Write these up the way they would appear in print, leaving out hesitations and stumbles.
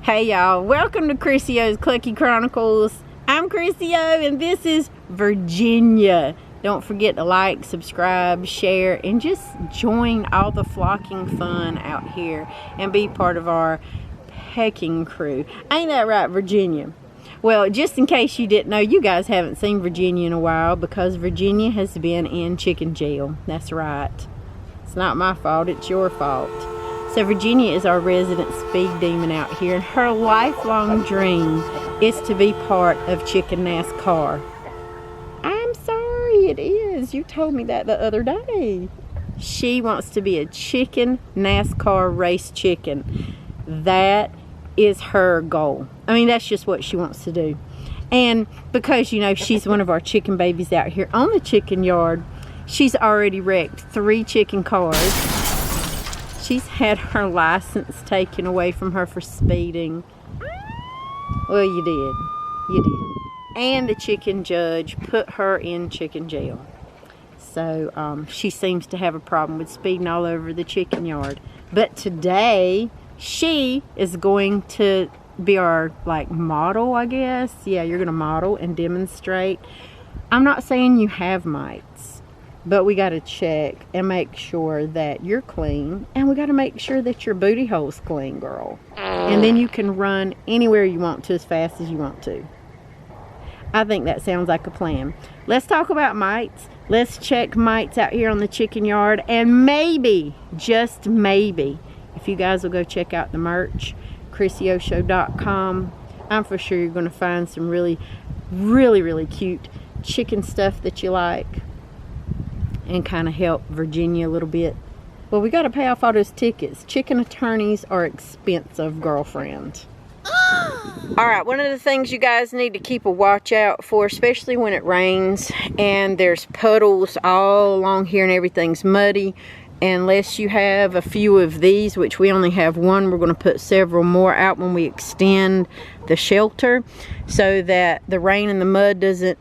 Hey y'all, welcome to Crissy O's Clucky Chronicles. I'm Crissy O and this is Virginia. Don't forget to like, subscribe, share, and just join all the flocking fun out here and be part of our pecking crew. Ain't that right, Virginia? Well, just in case you didn't know, you guys haven't seen Virginia in a while because Virginia has been in chicken jail. That's right. It's not my fault, it's your fault. So Virginia is our resident speed demon out here, and her lifelong dream is to be part of chicken NASCAR. I'm sorry, it is. You told me that the other day. She wants to be a chicken NASCAR race chicken. That is her goal. I mean, that's just what she wants to do. And because, you know, she's one of our chicken babies out here on the chicken yard, she's already wrecked 3 chicken cars. She's had her license taken away from her for speeding. Well, you did. You did. And the chicken judge put her in chicken jail. So she seems to have a problem with speeding all over the chicken yard. But today, she is going to be our, like, model, I guess. Yeah, you're going to model and demonstrate. I'm not saying you have mites. But we got to check and make sure that you're clean. And we got to make sure that your booty hole's clean, girl. And then you can run anywhere you want to as fast as you want to. I think that sounds like a plan. Let's talk about mites. Let's check mites out here on the chicken yard. And maybe, just maybe, if you guys will go check out the merch, CrissyOshow.com, I'm for sure you're going to find some really, really, really cute chicken stuff that you like. And kind of help Virginia a little bit. Well, we got to pay off all those tickets. Chicken attorneys are expensive, girlfriend. Alright, one of the things you guys need to keep a watch out for, especially when it rains and there's puddles all along here and everything's muddy. Unless you have a few of these, which we only have one, we're going to put several more out when we extend the shelter so that the rain and the mud doesn't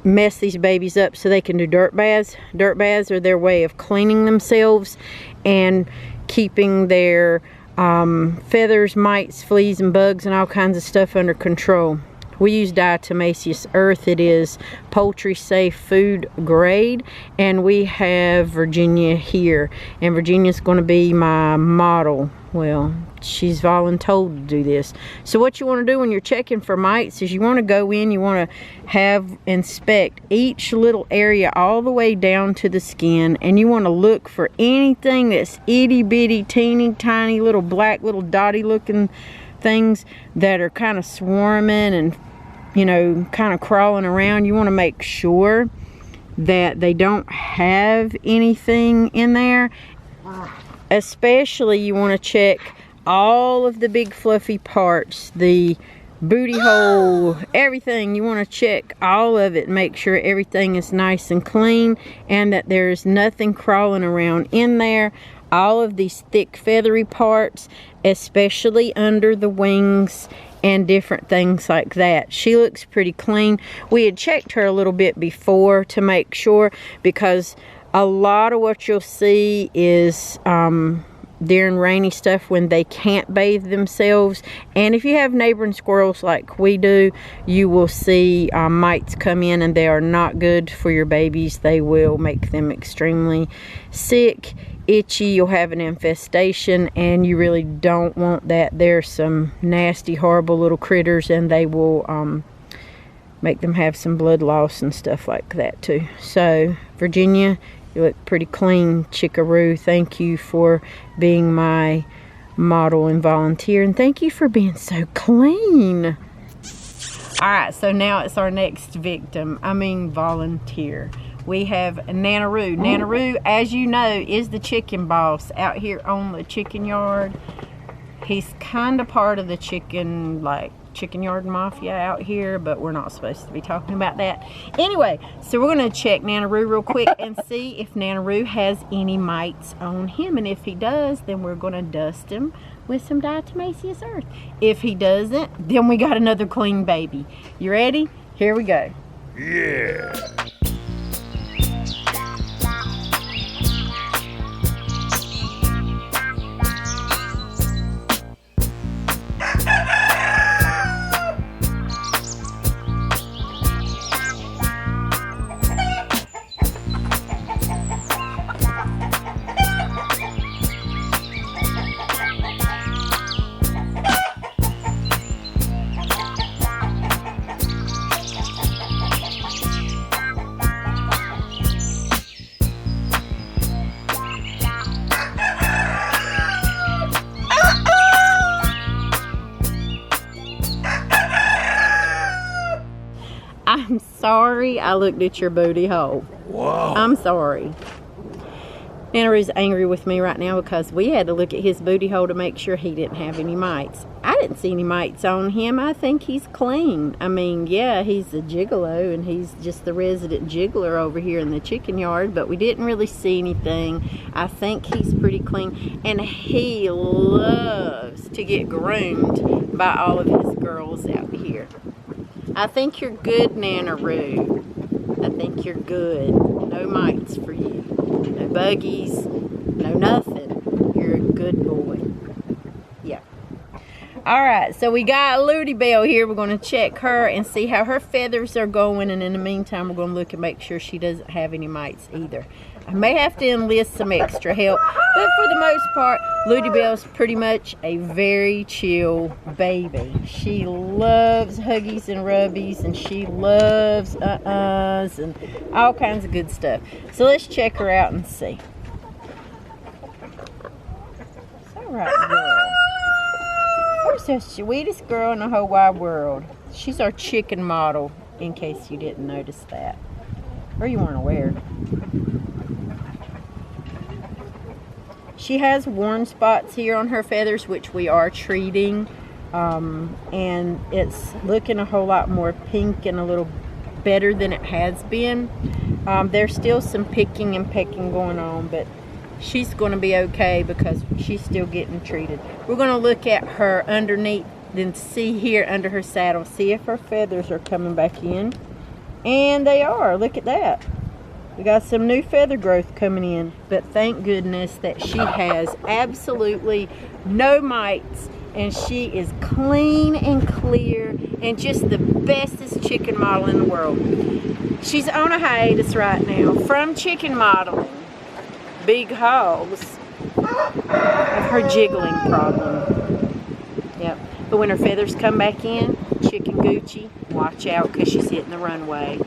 mess these babies up, so they can do dirt baths. Dirt baths are their way of cleaning themselves and keeping their feathers, mites, fleas, and bugs and all kinds of stuff under control. We use diatomaceous earth. It is poultry safe food grade, and we have Virginia here, and Virginia's going to be my model. Well, she's voluntold to do this. So what you want to do when you're checking for mites is you want to go in, you want to inspect each little area all the way down to the skin, and you want to look for anything that's itty bitty, teeny tiny little black little dotty looking things that are kind of swarming and, you know, kind of crawling around. You want to make sure that they don't have anything in there. Especially you want to check all of the big fluffy parts, the booty hole, everything. You want to check all of it, make sure everything is nice and clean and that there's nothing crawling around in there. All of these thick feathery parts, especially under the wings and different things like that. She looks pretty clean. We had checked her a little bit before to make sure, because a lot of what you'll see is during rainy stuff when they can't bathe themselves. And if you have neighboring squirrels like we do, you will see mites come in, and they are not good for your babies. They will make them extremely sick, itchy. You'll have an infestation, and you really don't want that. There's some nasty, horrible little critters, and they will make them have some blood loss and stuff like that too. So Virginia, you look pretty clean, chickaroo. Thank you for being my model and volunteer, and thank you for being so clean. Alright, so now it's our next victim. I mean volunteer. We have Nanaroo. Nanaroo, as you know, is the chicken boss out here on the chicken yard. He's kind of part of the chicken, like, chicken yard mafia out here, but we're not supposed to be talking about that. Anyway, so we're going to check Nanaroo real quick and see if Nanaroo has any mites on him. And if he does, then we're going to dust him with some diatomaceous earth. If he doesn't, then we got another clean baby. You ready? Here we go. Yeah. sorry I looked at your booty hole. Whoa. I'm sorry. Henry's angry with me right now because we had to look at his booty hole to make sure he didn't have any mites. I didn't see any mites on him. I think he's clean. I mean, yeah, he's a gigolo and he's just the resident jiggler over here in the chicken yard, but we didn't really see anything. I think he's pretty clean, and he loves to get groomed by all of his girls out here. I think you're good, Nanaroo. I think you're good. No mites for you. No buggies. No nothing. You're a good boy. Yeah. Alright, so we got Ludi Bell here. We're going to check her and see how her feathers are going. And in the meantime, we're going to look and make sure she doesn't have any mites either. I may have to enlist some extra help, but for the most part, Ludi Bell's pretty much a very chill baby. She loves huggies and rubbies, and she loves and all kinds of good stuff. So let's check her out and see. It's all right, girl. She's the sweetest girl in the whole wide world. She's our chicken model, in case you didn't notice that, or you weren't aware. She has worn spots here on her feathers, which we are treating, and it's looking a whole lot more pink and a little better than it has been. There's still some picking and pecking going on, but she's going to be okay because she's still getting treated. We're going to look at her underneath, then see here under her saddle, see if her feathers are coming back in, and they are. Look at that. We got some new feather growth coming in, but thank goodness that she has absolutely no mites, and she is clean and clear and just the bestest chicken model in the world. She's on a hiatus right now from chicken modeling because of her jiggling problem. Yep, but when her feathers come back in, chicken Gucci, watch out because she's hitting the runway.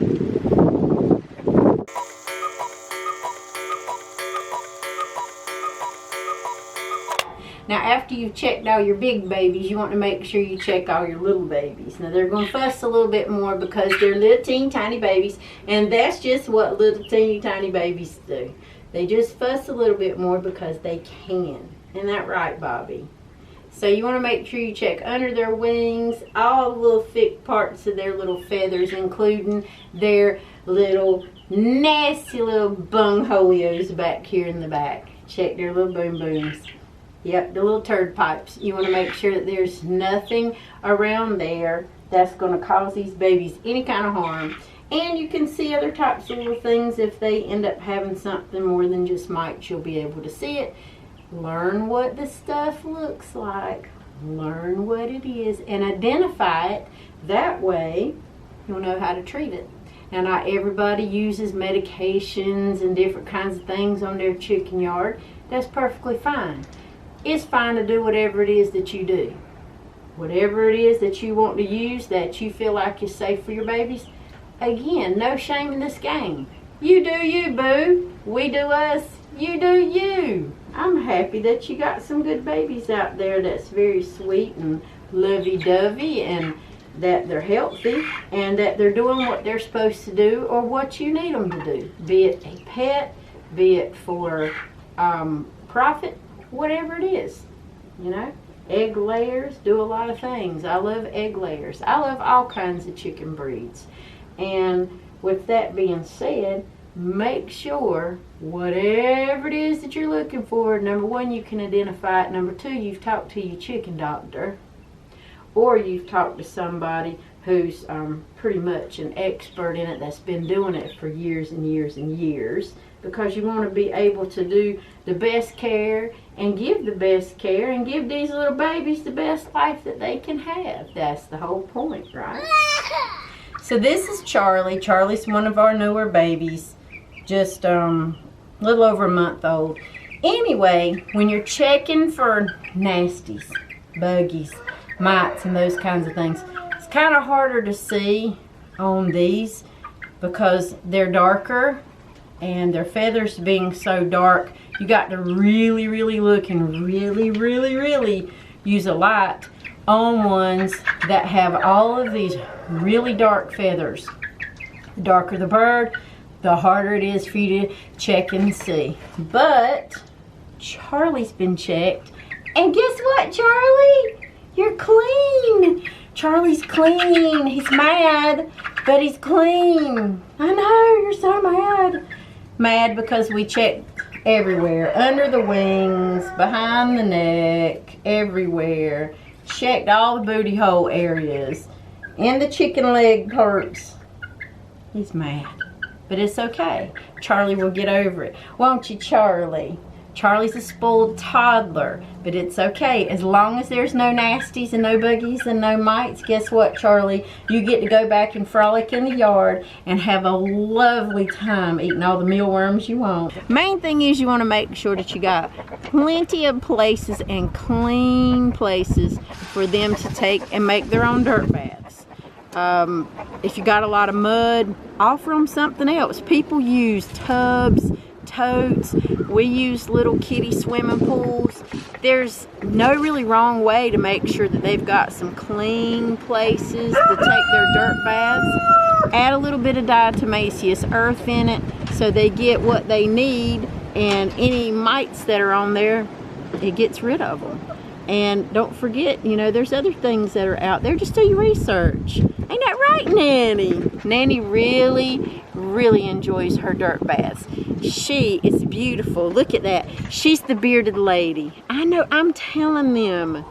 Now, after you've checked all your big babies, you want to make sure you check all your little babies. Now, they're going to fuss a little bit more because they're little teeny tiny babies, and that's just what little teeny tiny babies do. They just fuss a little bit more because they can. Isn't that right, Bobby? So you want to make sure you check under their wings, all the little thick parts of their little feathers, including their little nasty little bungholios back here in the back. Check their little boom booms. Yep, the little turd pipes. You want to make sure that there's nothing around there that's going to cause these babies any kind of harm. And you can see other types of little things. If they end up having something more than just mites, you'll be able to see it. Learn what the stuff looks like. Learn what it is and identify it. That way, you'll know how to treat it. Now, not everybody uses medications and different kinds of things on their chicken yard. That's perfectly fine. It's fine to do whatever it is that you do. Whatever it is that you want to use that you feel like is safe for your babies. Again, no shame in this game. You do you, boo. We do us. You do you. I'm happy that you got some good babies out there that's very sweet and lovey-dovey, and that they're healthy and that they're doing what they're supposed to do or what you need them to do. Be it a pet, be it for profit, whatever it is, you know. Egg layers do a lot of things. I love egg layers. I love all kinds of chicken breeds. And with that being said, make sure whatever it is that you're looking for, number one, you can identify it. Number two, you've talked to your chicken doctor, or you've talked to somebody who's pretty much an expert in it that's been doing it for years and years and years, because you want to be able to do the best care and give the best care and give these little babies the best life that they can have. That's the whole point, right? So this is Charlie. Charlie's one of our newer babies, just a little over a month old. Anyway, when you're checking for nasties, buggies, mites, and those kinds of things, it's kind of harder to see on these because they're darker, and their feathers being so dark, you got to really look and really use a light on ones that have all of these really dark feathers. The darker the bird, the harder it is for you to check and see. But Charlie's been checked. And guess what, Charlie? You're clean. Charlie's clean. He's mad, but he's clean. I know, you're so mad. Mad because we checked everywhere. Under the wings, behind the neck, everywhere. Checked all the booty hole areas. In the chicken leg parts. He's mad. But it's okay. Charlie will get over it. Won't you, Charlie? Charlie's a spoiled toddler, but it's okay. As long as there's no nasties and no buggies and no mites, guess what, Charlie? You get to go back and frolic in the yard and have a lovely time eating all the mealworms you want. Main thing is you want to make sure that you got plenty of places and clean places for them to take and make their own dirt baths. If you got a lot of mud, offer them something else. People use tubs, totes. We use little kiddie swimming pools. There's no really wrong way to make sure that they've got some clean places to take their dirt baths. Add a little bit of diatomaceous earth in it so they get what they need, and any mites that are on there, it gets rid of them. And don't forget, you know, there's other things that are out there. Just do your research. Ain't that right, Nanny? Nanny really enjoys her dirt baths. She is beautiful. Look at that. She's the bearded lady. I know, I'm telling them.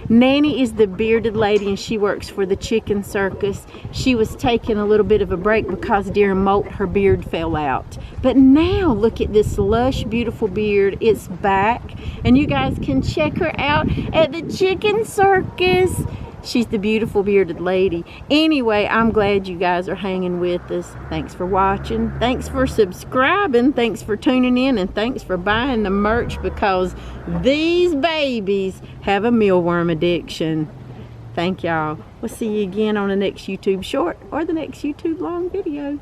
Nanny is the bearded lady, and she works for the chicken circus. She was taking a little bit of a break because during molt her beard fell out. But now look at this lush, beautiful beard. It's back, and you guys can check her out at the chicken circus. She's the beautiful bearded lady. Anyway, I'm glad you guys are hanging with us. Thanks for watching. Thanks for subscribing. Thanks for tuning in. And thanks for buying the merch, because these babies have a mealworm addiction. Thank y'all. We'll see you again on the next YouTube short or the next YouTube long video.